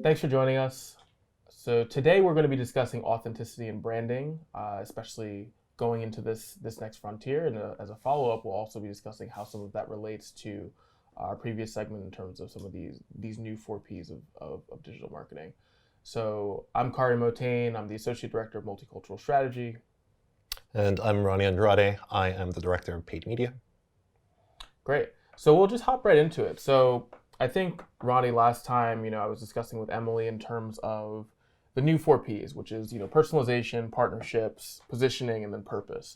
Thanks for joining us. So today we're going to be discussing authenticity and branding, especially going into this next frontier. And as a follow-up, we'll also be discussing how some of that relates to our previous segment in terms of some of these new 4Ps of digital marketing. So I'm Kari Motain. I'm the Associate Director of Multicultural Strategy. And I'm Ronnie Andrade. I am the Director of Paid Media. Great. So we'll just hop right into it. So I think, Ronnie, last time, I was discussing with Emily in terms of the new 4Ps, which is, personalization, partnerships, positioning, and then purpose.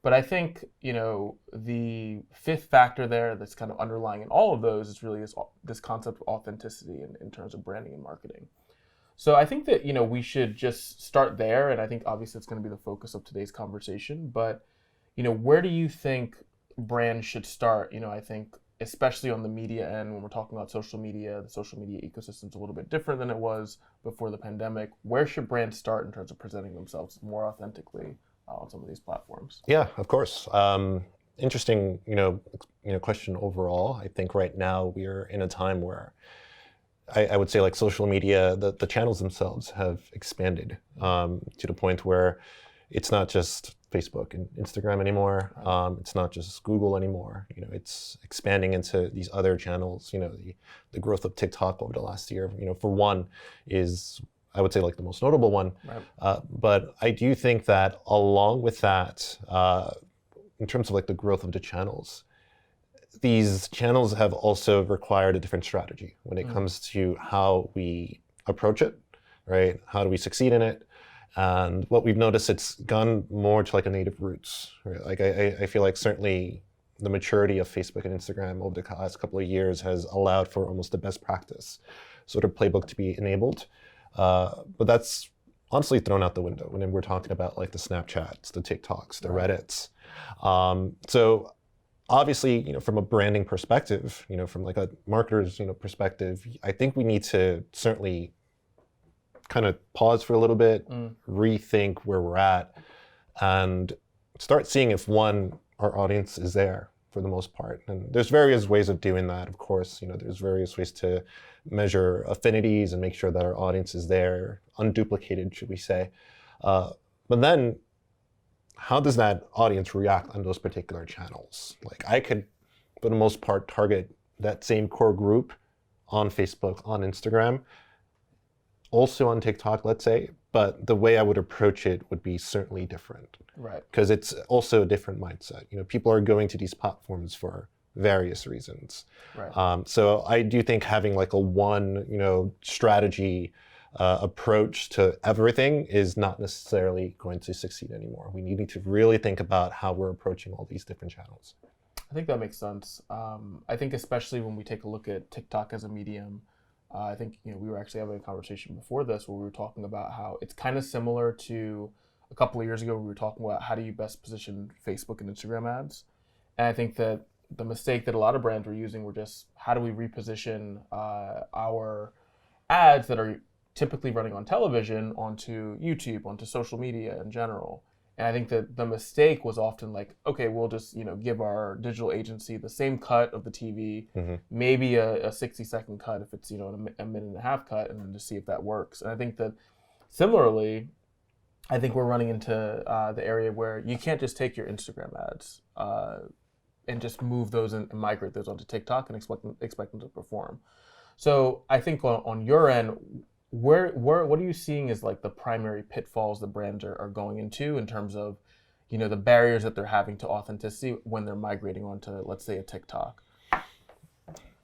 But I think, the fifth factor there that's kind of underlying in all of those is really this concept of authenticity in terms of branding and marketing. So I think that, we should just start there. And I think obviously it's going to be the focus of today's conversation. But, where do you think brands should start? I think especially on the media end, when we're talking about social media, the social media ecosystem's a little bit different than it was before the pandemic. Where should brands start in terms of presenting themselves more authentically on some of these platforms? Yeah, of course. Interesting, question overall. I think right now we are in a time where I would say like social media, the channels themselves have expanded to the point where it's not just Facebook and Instagram anymore. It's not just Google anymore. It's expanding into these other channels. The growth of TikTok over the last year, for one, is I would say like the most notable one. Right. But I do think that along with that, in terms of like the growth of the channels, these channels have also required a different strategy when it comes to how we approach it, right? How do we succeed in it? And what we've noticed, it's gone more to like a native roots. Right? Like I feel like certainly the maturity of Facebook and Instagram over the last couple of years has allowed for almost the best practice sort of playbook to be enabled. But that's honestly thrown out the window when we're talking about like the Snapchats, the TikToks, the Reddits. So obviously, from a branding perspective, from like a marketer's, perspective, I think we need to certainly kind of pause for a little bit, rethink where we're at, and start seeing if our audience is there for the most part. And there's various ways of doing that, of course. There's various ways to measure affinities and make sure that our audience is there, unduplicated, should we say. But then, how does that audience react on those particular channels? Like I could, for the most part, target that same core group on Facebook, on Instagram, also on TikTok, let's say, but the way I would approach it would be certainly different. Right. Because it's also a different mindset. People are going to these platforms for various reasons. Right. So I do think having like a one, strategy approach to everything is not necessarily going to succeed anymore. We need to really think about how we're approaching all these different channels. I think that makes sense. I think especially when we take a look at TikTok as a medium, I think we were actually having a conversation before this where we were talking about how it's kind of similar to a couple of years ago we were talking about how do you best position Facebook and Instagram ads. And I think that the mistake that a lot of brands were using were just how do we reposition our ads that are typically running on television onto YouTube, onto social media in general. And I think that the mistake was often like, okay, we'll just, give our digital agency the same cut of the TV, maybe a 60-second cut if it's, a minute and a half cut, and then just see if that works. And I think that similarly, I think we're running into the area where you can't just take your Instagram ads and just move those and migrate those onto TikTok and expect them to perform. So I think on your end, what are you seeing as like the primary pitfalls that brands are going into in terms of, the barriers that they're having to authenticity when they're migrating onto, let's say, a TikTok?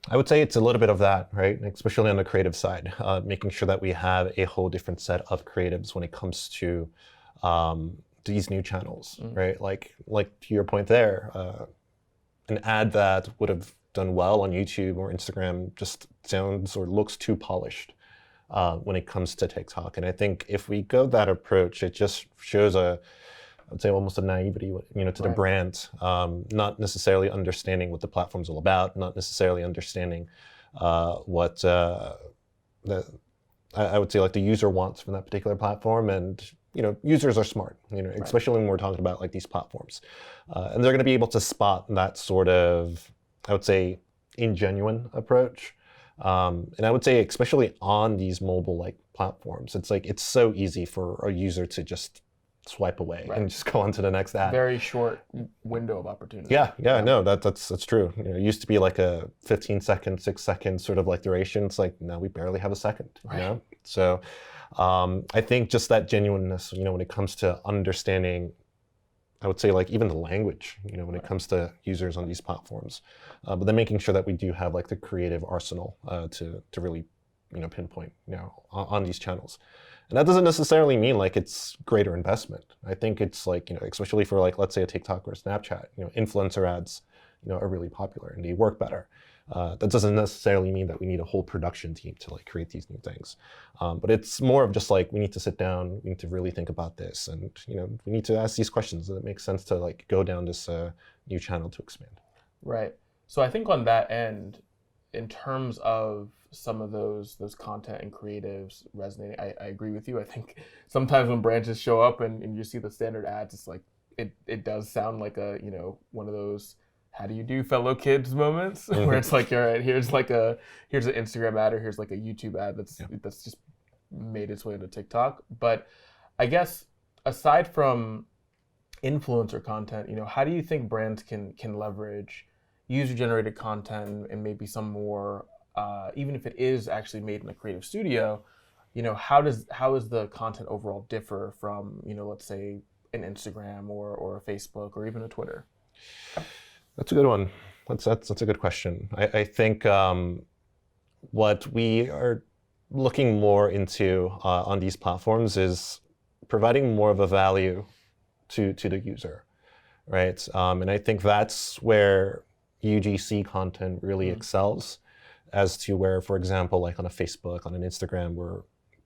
I would say it's a little bit of that, right? Especially on the creative side, making sure that we have a whole different set of creatives when it comes to these new channels, right? Like to your point there, an ad that would have done well on YouTube or Instagram just sounds or looks too polished when it comes to TikTok. And I think if we go that approach, it just shows I would say almost a naivety, to the brand, not necessarily understanding what the platform's all about, not necessarily understanding what I would say like the user wants from that particular platform. And users are smart, especially when we're talking about like these platforms, and they're going to be able to spot that sort of, I would say, ingenuine approach And I would say, especially on these mobile like platforms, it's so easy for a user to just swipe away and just go on to the next ad. Very short window of opportunity. Yeah, no, that's true. It used to be like a 15-second, 6-second sort of like duration. It's like now we barely have a second. Right. So I think just that genuineness, when it comes to understanding, I would say like even the language, when it comes to users on these platforms, but then making sure that we do have like the creative arsenal to really, pinpoint, on these channels. And that doesn't necessarily mean like it's greater investment. I think it's like, especially for like, let's say a TikTok or a Snapchat, influencer ads, are really popular and they work better. That doesn't necessarily mean that we need a whole production team to like create these new things. But it's more of just like, we need to sit down, we need to really think about this. And, we need to ask these questions. Does it make sense to like go down this new channel to expand? Right. So I think on that end, in terms of some of those content and creatives resonating, I agree with you. I think sometimes when branches show up and you see the standard ads, it's like it does sound like a one of those how do you do fellow kids moments where it's like, all right, here's an Instagram ad or here's like a YouTube ad that's just made its way into TikTok. But I guess aside from influencer content, how do you think brands can leverage user-generated content and maybe some more, even if it is actually made in a creative studio, how does the content overall differ from, let's say an Instagram or a Facebook or even a Twitter? That's a good one. That's a good question. I think what we are looking more into on these platforms is providing more of a value to the user, right? And I think that's where UGC content really excels, as to where, for example, like on a Facebook, on an Instagram, we're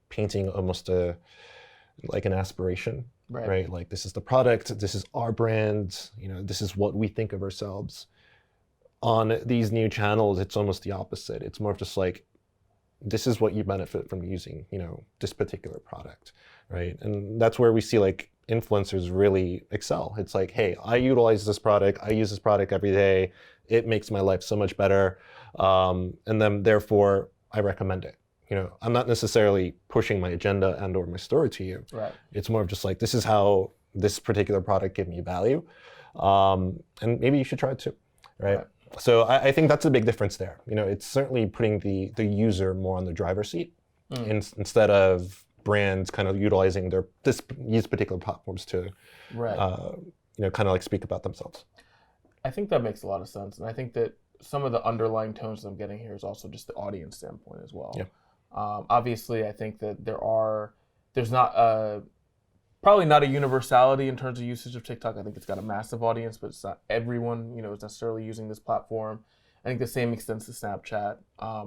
painting almost like an aspiration, right? Like this is the product, this is our brand, this is what we think of ourselves. On these new channels, it's almost the opposite. It's more of just like, this is what you benefit from using, this particular product, right? And that's where we see like influencers really excel. It's like, hey, I utilize this product, I use this product every day, it makes my life so much better, and then therefore I recommend it. I'm not necessarily pushing my agenda and or my story to you. Right. It's more of just like, this is how this particular product gave me value, and maybe you should try it too, right? So I think that's a big difference there. It's certainly putting the user more on the driver's seat instead of brands kind of utilizing these particular platforms to, kind of like speak about themselves. I think that makes a lot of sense, and I think that some of the underlying tones that I'm getting here is also just the audience standpoint as well. Yeah. Obviously, I think that there's not probably not a universality in terms of usage of TikTok. I think it's got a massive audience, but it's not everyone is necessarily using this platform. I think the same extends to Snapchat,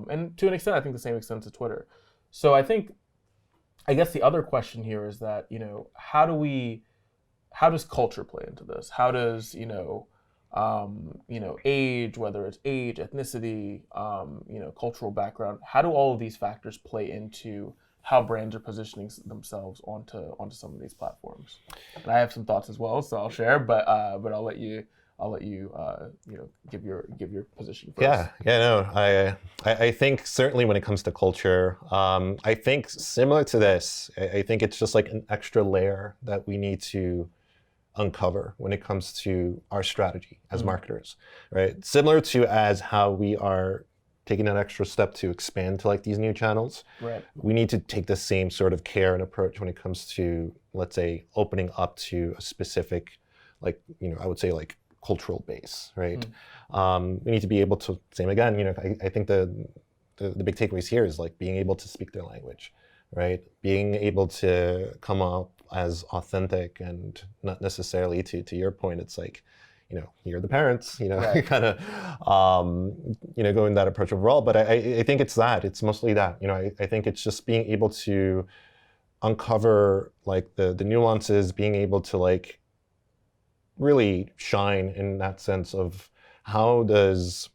and to an extent, I think the same extends to Twitter. So I guess the other question here is that how does culture play into this? How does age, whether it's age, ethnicity, cultural background, how do all of these factors play into how brands are positioning themselves onto some of these platforms? And I have some thoughts as well, so I'll share, but I'll let you give your position first. No, I think certainly when it comes to culture, I think similar to this, I think it's just like an extra layer that we need to uncover when it comes to our strategy as marketers, right? Similar to as how we are taking that extra step to expand to like these new channels. Right. We need to take the same sort of care and approach when it comes to, let's say, opening up to a specific, like, I would say like cultural base, right? We need to be able to, same again, I think the big takeaways here is like being able to speak their language, right? Being able to come up as authentic and not necessarily to your point, it's like, you're the parents, Right. kind of, going that approach overall. But I think it's mostly that, I think it's just being able to uncover like the nuances, being able to like really shine in that sense of how does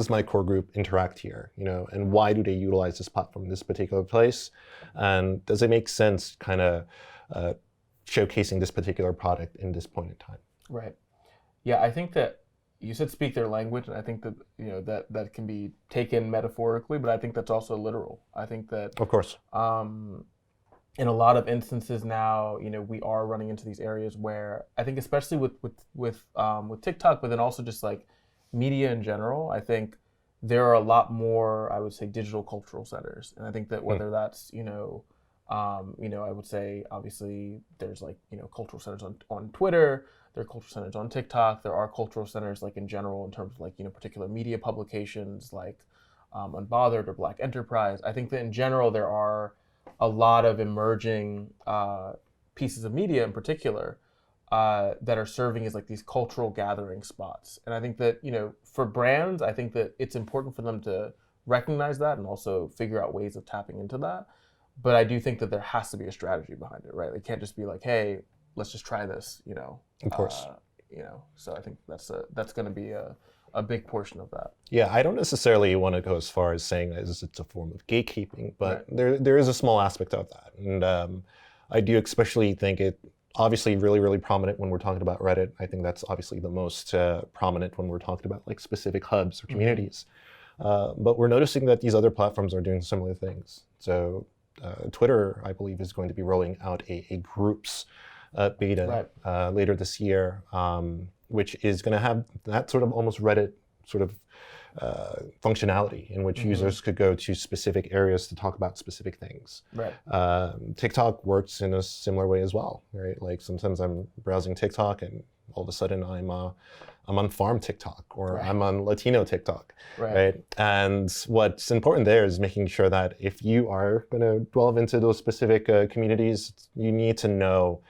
my core group interact here, and why do they utilize this platform in this particular place? And does it make sense kind of showcasing this particular product in this point in time? Right. Yeah, I think that you said speak their language, and I think that that can be taken metaphorically, but I think that's also literal. I think that Of course. In a lot of instances now, we are running into these areas where I think, especially with TikTok, but then also just like media in general, I think there are a lot more, I would say, digital cultural centers, and I think that whether that's I would say obviously there's like cultural centers on Twitter, there are cultural centers on TikTok, there are cultural centers like in general in terms of like particular media publications like Unbothered or Black Enterprise. I think that in general there are a lot of emerging pieces of media in particular that are serving as like these cultural gathering spots. And I think that, for brands, I think that it's important for them to recognize that and also figure out ways of tapping into that. But I do think that there has to be a strategy behind it, right? It can't just be like, hey, let's just try this, Of course. So I think that's going to be a big portion of that. Yeah, I don't necessarily want to go as far as saying as it's a form of gatekeeping, but Right. there is a small aspect of that. And I do especially think it obviously really, really prominent when we're talking about Reddit. I think that's obviously the most prominent when we're talking about like specific hubs or communities. But we're noticing that these other platforms are doing similar things. So Twitter, I believe, is going to be rolling out a groups beta later this year, which is going to have that sort of almost Reddit sort of functionality in which users could go to specific areas to talk about specific things. Right. TikTok works in a similar way as well, right? Like sometimes I'm browsing TikTok and all of a sudden I'm on farm TikTok or I'm on Latino TikTok, right? And what's important there is making sure that if you are going to delve into those specific communities, you need to know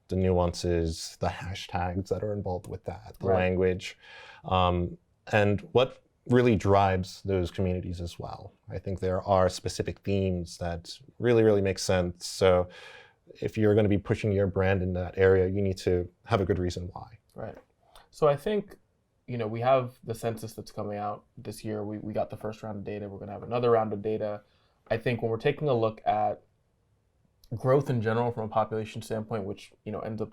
the nuances, the hashtags that are involved with that, the language, and what really drives those communities as well. I think there are specific themes that really, really make sense. So if you're going to be pushing your brand in that area, you need to have a good reason why. Right. So I think, we have the census that's coming out this year. We got the first round of data. We're going to have another round of data. I think when we're taking a look at growth in general from a population standpoint, which, ends up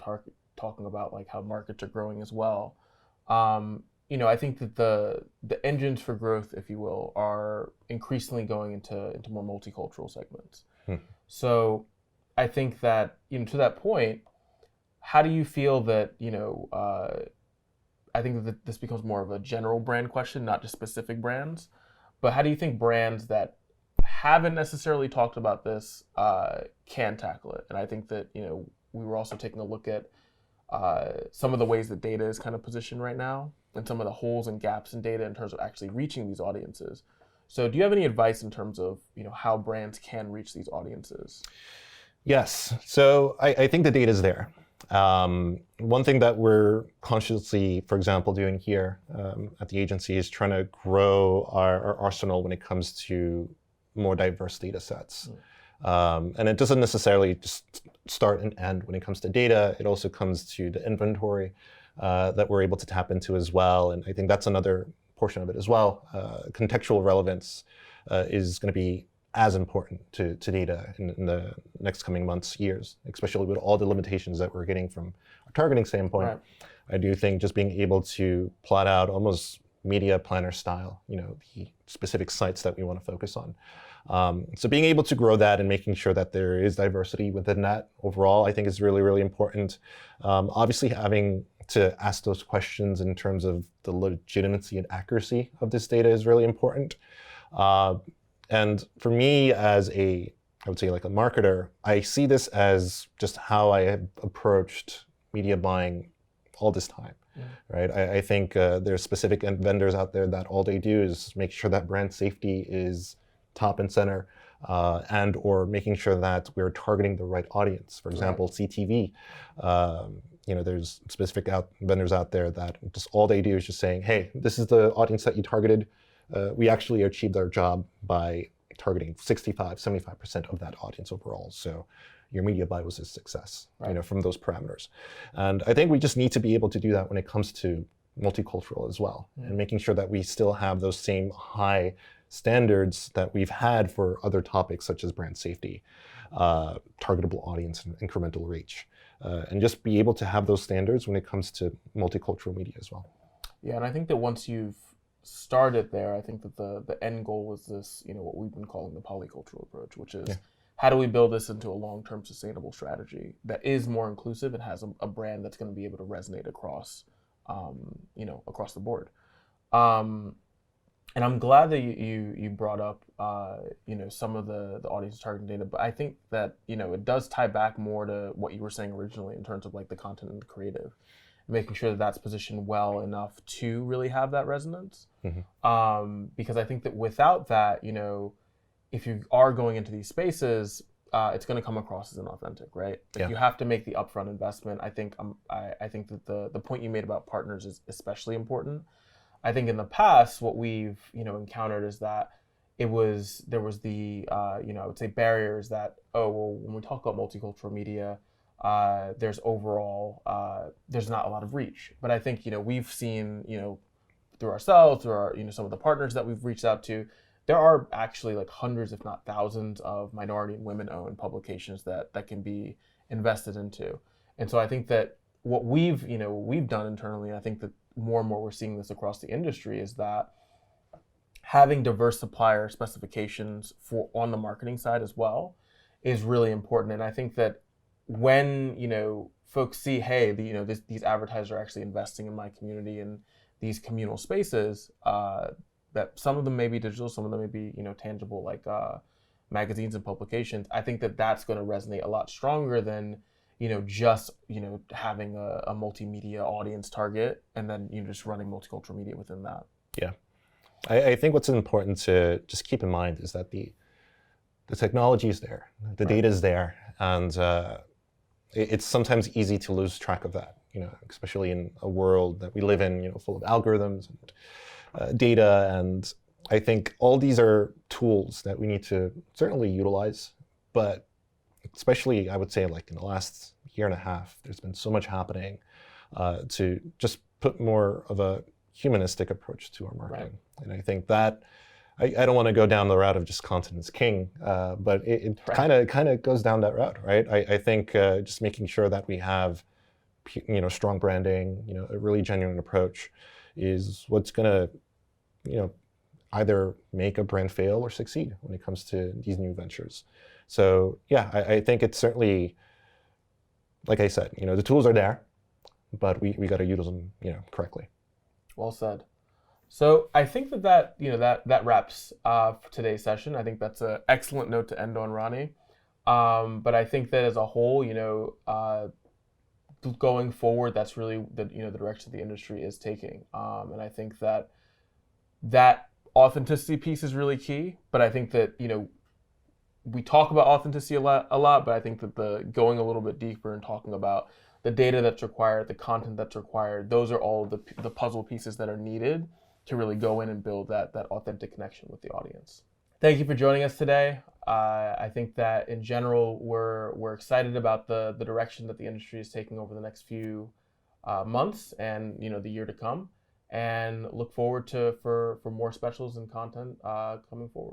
talking about like how markets are growing as well. I think that the engines for growth, if you will, are increasingly going into more multicultural segments. So I think that, to that point, how do you feel that, I think that this becomes more of a general brand question, not just specific brands, but how do you think brands that haven't necessarily talked about this can tackle it? And I think that, we were also taking a look at some of the ways that data is kind of positioned right now and some of the holes and gaps in data in terms of actually reaching these audiences. So do you have any advice in terms of, how brands can reach these audiences? Yes. So I think the data is there. One thing that we're consciously, for example, doing here at the agency is trying to grow our arsenal when it comes to more diverse data sets. And it doesn't necessarily just start and end when it comes to data. It also comes to the inventory that we're able to tap into as well. And I think that's another portion of it as well. Contextual relevance is going to be as important to data in the next coming months, years, especially with all the limitations that we're getting from a targeting standpoint. I do think just being able to plot out almost media planner style, the specific sites that we want to focus on. So being able to grow that and making sure that there is diversity within that overall, I think is really, really important. Obviously having to ask those questions in terms of the legitimacy and accuracy of this data is really important. And for me as I would say like a marketer, I see this as just how I have approached media buying all this time, right? I think there's specific vendors out there that all they do is make sure that brand safety is top and center, and or making sure that we're targeting the right audience. For example, CTV, there's specific vendors out there that just all they do is just saying, hey, this is the audience that you targeted. We actually achieved our job by targeting 65-75% of that audience overall. So your media buy was a success, from those parameters. And I think we just need to be able to do that when it comes to multicultural as well, and making sure that we still have those same high standards that we've had for other topics such as brand safety, targetable audience, and incremental reach, and just be able to have those standards when it comes to multicultural media as well. Yeah, and I think that once you've started there, I think that the end goal was this, what we've been calling the polycultural approach, which is Yeah. how do we build this into a long-term sustainable strategy that is more inclusive and has a brand that's going to be able to resonate across, across the board. Um, and I'm glad that you brought up, some of the audience targeting data, but I think that, it does tie back more to what you were saying originally in terms of like the content and the creative, making sure that that's positioned well enough to really have that resonance. Because I think that without that, if you are going into these spaces, it's going to come across as inauthentic, right? Like Yeah. you have to make the upfront investment. I think I think that the point you made about partners is especially important. I think in the past, what we've encountered is that there was the I would say barriers that, oh well, when we talk about multicultural media, there's overall there's not a lot of reach. But I think we've seen through ourselves, through our some of the partners that we've reached out to, there are actually like hundreds, if not thousands, of minority and women-owned publications that can be invested into. And so I think that what we've done internally, and I think that more and more we're seeing this across the industry, is that having diverse supplier specifications for on the marketing side as well is really important. And I think that when folks see, hey, these advertisers are actually investing in my community and these communal spaces, that some of them may be digital, some of them may be tangible, like magazines and publications. I think that that's going to resonate a lot stronger than just having a multimedia audience target and then just running multicultural media within that. Yeah. I think what's important to just keep in mind is that the technology is there, the data is there, and it's sometimes easy to lose track of that, especially in a world that we live in, full of algorithms and data. And I think all these are tools that we need to certainly utilize, but especially I would say like in the last year and a half, there's been so much happening to just put more of a humanistic approach to our marketing. Right. And I think that I don't want to go down the route of just content is king, but it kind of goes down that route, right? I think just making sure that we have strong branding, a really genuine approach is what's going to either make a brand fail or succeed when it comes to these new ventures. So yeah, I think it's certainly, like I said, the tools are there, but we got to use them correctly. Well said. So I think that wraps for today's session. I think that's an excellent note to end on, Ronnie. But I think that as a whole, going forward, that's really the direction the industry is taking. And I think that authenticity piece is really key. But I think that we talk about authenticity a lot, but I think that the going a little bit deeper and talking about the data that's required, the content that's required, those are all the puzzle pieces that are needed to really go in and build that authentic connection with the audience. Thank you for joining us today. I think that in general, we're excited about the direction that the industry is taking over the next few months and the year to come, and look forward for more specials and content coming forward.